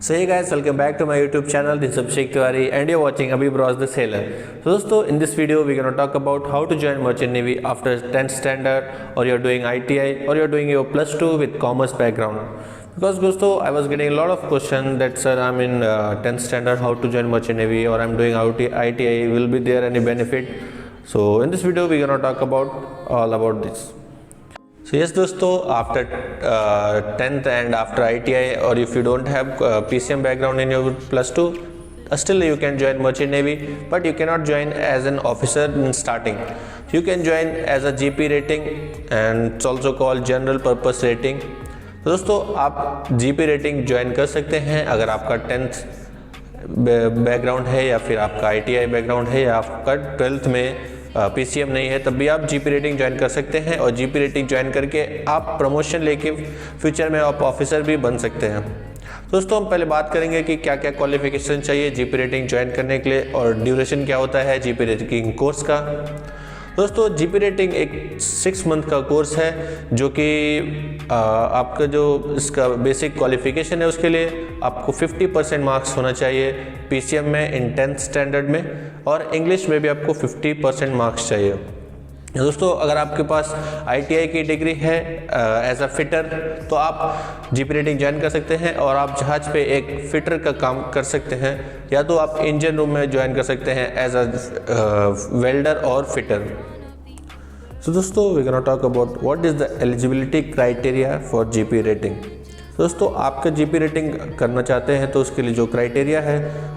So hey guys, welcome back to my YouTube channel. This is Abhishek Tiwari and you're watching Abhi Bros the Sailor. So दोस्तों, in this video we're going to talk about how to join Merchant Navy after 10th standard, or you're doing ITI, or you're doing your plus 2 with commerce background. Because दोस्तों, I was getting a lot of questions that sir, I'm in 10th standard, how to join Merchant Navy, or I'm doing ITI, will be there any benefit? So in this video we're going to talk about all about this. So yes दोस्तों, after 10th and after ITI, or if you don't have PCM background in your plus 2, still you can join Merchant Navy, but you cannot join as an officer in starting. You can join as a GP rating and it's also called general purpose rating. तो दोस्तों, आप GP rating join कर सकते हैं अगर आपका 10th background है, या फिर आपका ITI बैकग्राउंड है, या आपका 12th में PCM नहीं है, तब भी आप GP रेटिंग ज्वाइन कर सकते हैं। और GP रेटिंग ज्वाइन करके आप प्रमोशन लेके फ्यूचर में आप ऑफिसर भी बन सकते हैं। दोस्तों, हम पहले बात करेंगे कि क्या क्या क्वालिफिकेशन चाहिए GP रेटिंग ज्वाइन करने के लिए, और ड्यूरेशन क्या होता है GP रेटिंग कोर्स का। दोस्तों, GP रेटिंग एक 6 मंथ का कोर्स है, जो कि आपका जो इसका बेसिक क्वालिफिकेशन है उसके लिए आपको 50% मार्क्स होना चाहिए PCM में इन 10th स्टैंडर्ड में, और इंग्लिश में भी आपको 50% मार्क्स चाहिए। दोस्तों, अगर आपके पास ITI की डिग्री है एज अ फिटर, तो आप GP रेटिंग ज्वाइन कर सकते हैं और आप जहाज पे एक फिटर का काम कर सकते हैं, या तो आप इंजन रूम में ज्वाइन कर सकते हैं एज अ वेल्डर और फिटर। सो दोस्तों, we gonna talk about what is the eligibility criteria for GP rating. दोस्तों, आपका GP रेटिंग करना चाहते हैं तो उसके लिए जो क्राइटेरिया है,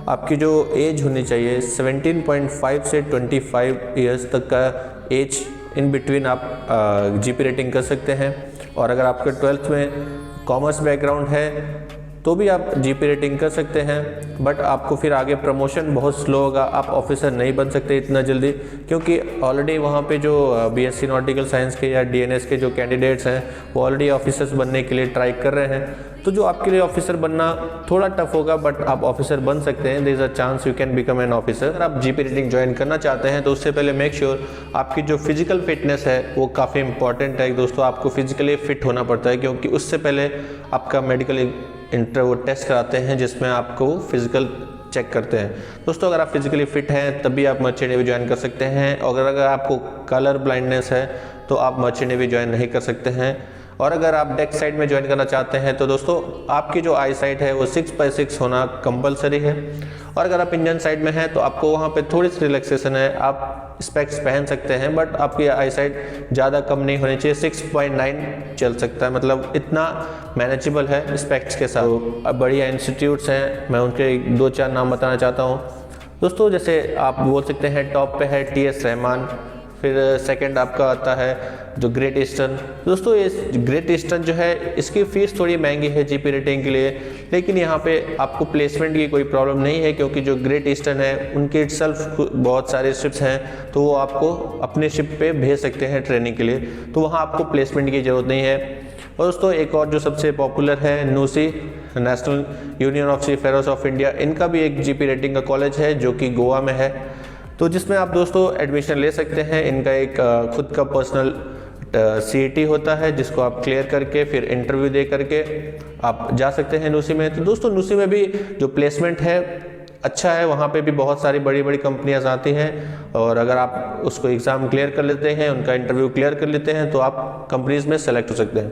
आपकी जो एज होनी चाहिए 17.5 से 25 ईयर्स तक का एज इन बिटवीन आप GP रेटिंग कर सकते हैं। और अगर आपके 12th में कॉमर्स बैकग्राउंड है तो भी आप GP रेटिंग कर सकते हैं, बट आपको फिर आगे प्रमोशन बहुत स्लो होगा, आप ऑफिसर नहीं बन सकते इतना जल्दी, क्योंकि ऑलरेडी वहाँ पे जो BSc नॉटिकल साइंस के या DNS के जो कैंडिडेट्स हैं वो ऑलरेडी ऑफिसर्स बनने के लिए ट्राई कर रहे हैं। तो जो आपके लिए ऑफिसर बनना थोड़ा टफ होगा, बट आप ऑफिसर बन सकते हैं। There is a chance you can become an officer. अगर आप GP रेटिंग ज्वाइन करना चाहते हैं तो उससे पहले मेक श्योर आपकी जो फिजिकल फिटनेस है वो काफ़ी इंपॉर्टेंट है। दोस्तों, आपको फिजिकली फिट होना पड़ता है, क्योंकि उससे पहले आपका मेडिकल इंटरव्यू टेस्ट कराते हैं जिसमें आपको फिजिकल चेक करते हैं। दोस्तों, अगर आप फिजिकली फिट हैं तभी आप मर्चेंट नेवी ज्वाइन कर सकते हैं। अगर आपको कलर ब्लाइंडनेस है तो आप मर्चेंट नेवी ज्वाइन नहीं कर सकते हैं। और अगर आप डेक साइड में ज्वाइन करना चाहते हैं तो दोस्तों, आपकी जो आई साइट है वो 6x6 होना कंपलसरी है। और अगर आप इंजन साइड में हैं तो आपको वहाँ पे थोड़ी सी रिलैक्सेशन है, आप स्पेक्स पहन सकते हैं, बट आपकी आई साइट ज़्यादा कम नहीं होनी चाहिए, 6.9 चल सकता है, मतलब इतना मैनेजेबल है स्पेक्स के साथ। तो बढ़िया इंस्टीट्यूट्स हैं, मैं उनके 2-4 नाम बताना चाहता हूँ। दोस्तों, जैसे आप बोल सकते हैं टॉप पे है TS रहमान, फिर सेकंड आपका आता है जो ग्रेट ईस्टर्न। दोस्तों, ये ग्रेट ईस्टर्न जो है इसकी फ़ीस थोड़ी महंगी है GP रेटिंग के लिए, लेकिन यहाँ पे आपको प्लेसमेंट की कोई प्रॉब्लम नहीं है, क्योंकि जो ग्रेट ईस्टर्न है उनके इटसेल्फ बहुत सारे शिप्स हैं, तो वो आपको अपने शिप पे भेज सकते हैं ट्रेनिंग के लिए, तो वहाँ आपको प्लेसमेंट की ज़रूरत नहीं है। और दोस्तों, एक और जो सबसे पॉपुलर है NUSI, national union of seafarers of India, इनका भी एक GP रेटिंग का कॉलेज है जो कि गोवा में है, तो जिसमें आप दोस्तों एडमिशन ले सकते हैं। इनका एक खुद का पर्सनल CET होता है जिसको आप क्लियर करके फिर इंटरव्यू दे करके आप जा सकते हैं NUSI में। तो दोस्तों, NUSI में भी जो प्लेसमेंट है अच्छा है, वहाँ पे भी बहुत सारी बड़ी बड़ी कंपनियाँ आती हैं, और अगर आप उसको एग्ज़ाम क्लियर कर लेते हैं, उनका इंटरव्यू क्लियर कर लेते हैं, तो आप कंपनीज़ में सेलेक्ट हो सकते हैं।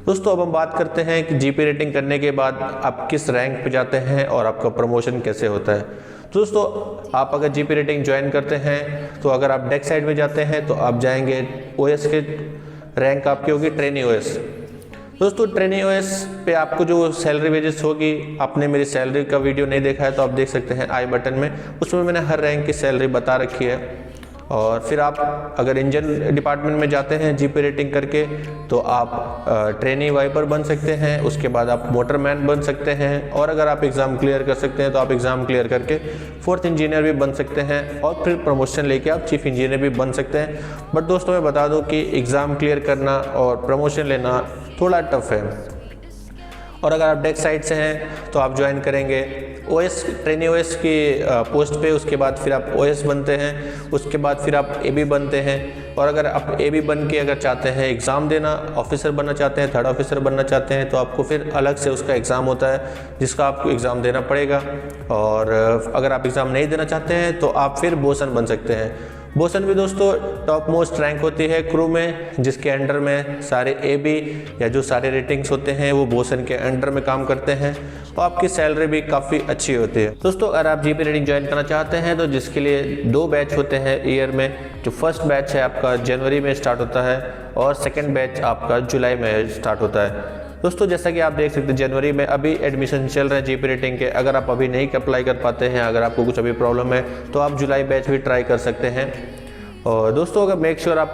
दोस्तों, अब हम बात करते हैं कि GP रेटिंग करने के बाद आप किस रैंक पे जाते हैं और आपका प्रमोशन कैसे होता है। तो दोस्तों, आप अगर GP रेटिंग ज्वाइन करते हैं तो अगर आप डेक साइड में जाते हैं तो आप जाएंगे OS के रैंक आपकी होगी ट्रेनी OS। दोस्तों, ट्रेनी OS पे आपको जो सैलरी वेजेस होगी, आपने मेरी सैलरी का वीडियो नहीं देखा है तो आप देख सकते हैं आई बटन में, उसमें मैंने हर रैंक की सैलरी बता रखी है। और फिर आप अगर इंजन डिपार्टमेंट में जाते हैं GP रेटिंग करके तो आप ट्रेनी वाइपर बन सकते हैं, उसके बाद आप मोटरमैन बन सकते हैं, और अगर आप एग्ज़ाम क्लियर कर सकते हैं तो आप एग्ज़ाम क्लियर करके 4th इंजीनियर भी बन सकते हैं, और फिर प्रमोशन लेके आप चीफ इंजीनियर भी बन सकते हैं। बट दोस्तों, मैं बता दूं कि एग्ज़ाम क्लियर करना और प्रमोशन लेना थोड़ा टफ है। और अगर आप डेक साइड से हैं तो आप ज्वाइन करेंगे ट्रेनी OS की पोस्ट पे, उसके बाद फिर आप OS बनते हैं, उसके बाद फिर आप AB बनते हैं, और अगर आप AB बन के अगर चाहते हैं एग्ज़ाम देना, ऑफिसर बनना चाहते हैं, थर्ड ऑफिसर बनना चाहते हैं, तो आपको फिर अलग से उसका एग्ज़ाम होता है जिसका आपको एग्ज़ाम देना पड़ेगा। और अगर आप एग्ज़ाम नहीं देना चाहते हैं तो आप फिर बोसन बन सकते हैं। बोसन भी दोस्तों टॉप मोस्ट रैंक होती है क्रू में, जिसके अंडर में सारे AB या जो सारे रेटिंग्स होते हैं वो बोसन के अंडर में काम करते हैं और आपकी सैलरी भी काफ़ी अच्छी होती है। दोस्तों अगर आप GP रेटिंग ज्वाइन करना चाहते हैं तो जिसके लिए 2 बैच होते हैं ईयर में। जो फर्स्ट बैच है आपका जनवरी में स्टार्ट होता है और सेकेंड बैच आपका जुलाई में स्टार्ट होता है। दोस्तों जैसा कि आप देख सकते हैं जनवरी में अभी एडमिशन चल रहे हैं GP रेटिंग के। अगर आप अभी नहीं अप्लाई कर पाते हैं, अगर आपको कुछ अभी प्रॉब्लम है तो आप जुलाई बैच भी ट्राई कर सकते हैं। और दोस्तों अगर मेक श्योर आप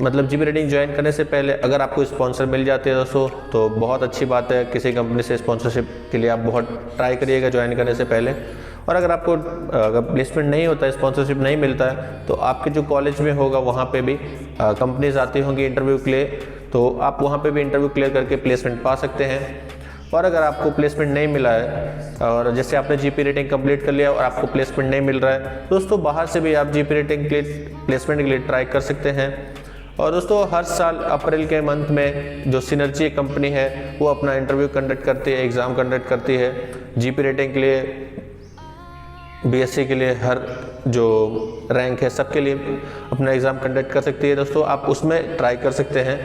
मतलब GP रेटिंग ज्वाइन करने से पहले अगर आपको स्पॉन्सर मिल जाते हैं दोस्तों तो बहुत अच्छी बात है। किसी कंपनी से स्पॉन्सरशिप के लिए आप बहुत ट्राई करिएगा ज्वाइन करने से पहले। और अगर आपको अगर प्लेसमेंट नहीं होता है, स्पॉन्सरशिप नहीं मिलता है, तो आपके जो कॉलेज में होगा वहाँ पे भी कंपनीज आती होंगी इंटरव्यू के लिए, तो आप वहाँ पे भी इंटरव्यू क्लियर करके प्लेसमेंट पा सकते हैं। और अगर आपको प्लेसमेंट नहीं मिला है और जैसे आपने GP रेटिंग कंप्लीट कर लिया और आपको प्लेसमेंट नहीं मिल रहा है, दोस्तों बाहर से भी आप GP रेटिंग के लिए प्लेसमेंट के लिए ट्राई कर सकते हैं। और दोस्तों हर साल अप्रैल के मंथ में जो सिनर्जी कंपनी है वो अपना इंटरव्यू कंडक्ट करती है, एग्ज़ाम कंडक्ट करती है GP रेटिंग के लिए, BSc के लिए, हर जो रैंक है सबके लिए अपना एग्ज़ाम कंडक्ट कर सकती है। दोस्तों आप उसमें ट्राई कर सकते हैं।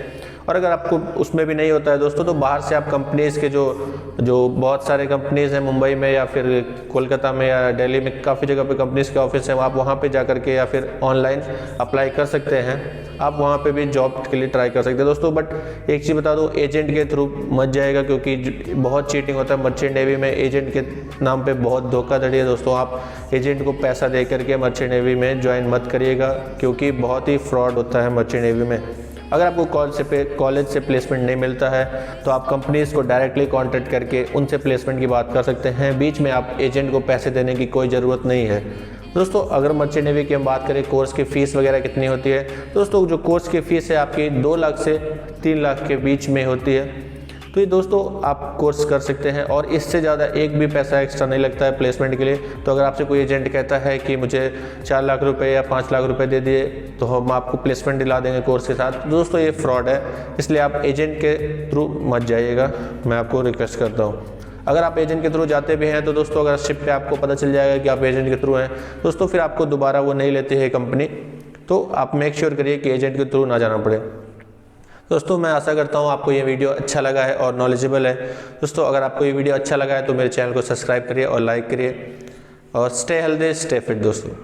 और अगर आपको उसमें भी नहीं होता है दोस्तों तो बाहर से आप कंपनीज़ के जो बहुत सारे कंपनीज़ हैं मुंबई में या फिर कोलकाता में या दिल्ली में, काफ़ी जगह पे कंपनीज़ के ऑफिस हैं, आप वहाँ पे जा कर के या फिर ऑनलाइन अप्लाई कर सकते हैं। आप वहाँ पे भी जॉब के लिए ट्राई कर सकते हैं दोस्तों। बट एक चीज़ बता दूँ, एजेंट के थ्रू मत जाएगा क्योंकि बहुत चीटिंग होता है मर्चेंट नेवी में। एजेंट के नाम पर बहुत धोखाधड़ी है दोस्तों। आप एजेंट को पैसा दे करके मर्चेंट नेवी में ज्वाइन मत करिएगा क्योंकि बहुत ही फ्रॉड होता है मर्चेंट नेवी में। अगर आपको कॉलेज से प्लेसमेंट नहीं मिलता है तो आप कंपनीज़ को डायरेक्टली कांटेक्ट करके उनसे प्लेसमेंट की बात कर सकते हैं। बीच में आप एजेंट को पैसे देने की कोई ज़रूरत नहीं है। दोस्तों अगर मर्चेंट नेवी की हम बात करें कोर्स की फ़ीस वगैरह कितनी होती है, दोस्तों जो कोर्स की फ़ीस है आपकी 2 लाख से 3 लाख के बीच में होती है। तो ये दोस्तों आप कोर्स कर सकते हैं और इससे ज़्यादा एक भी पैसा एक्स्ट्रा नहीं लगता है प्लेसमेंट के लिए। तो अगर आपसे कोई एजेंट कहता है कि मुझे 4 लाख रुपए या 5 लाख रुपए दे दिए तो हम आपको प्लेसमेंट दिला देंगे कोर्स के साथ, दोस्तों ये फ्रॉड है। इसलिए आप एजेंट के थ्रू मत जाइएगा, मैं आपको रिक्वेस्ट करता हूँ। अगर आप एजेंट के थ्रू जाते भी हैं तो दोस्तों अगर शिप पे आपको पता चल जाएगा कि आप एजेंट के थ्रू हैं दोस्तों, फिर आपको दोबारा वो नहीं लेती है कंपनी। तो आप मेक श्योर करिए कि एजेंट के थ्रू ना जाना पड़े। दोस्तों मैं आशा करता हूँ आपको ये वीडियो अच्छा लगा है और नॉलेजेबल है। दोस्तों अगर आपको ये वीडियो अच्छा लगा है तो मेरे चैनल को सब्सक्राइब करिए और लाइक करिए और स्टे हेल्दी स्टे फिट दोस्तों।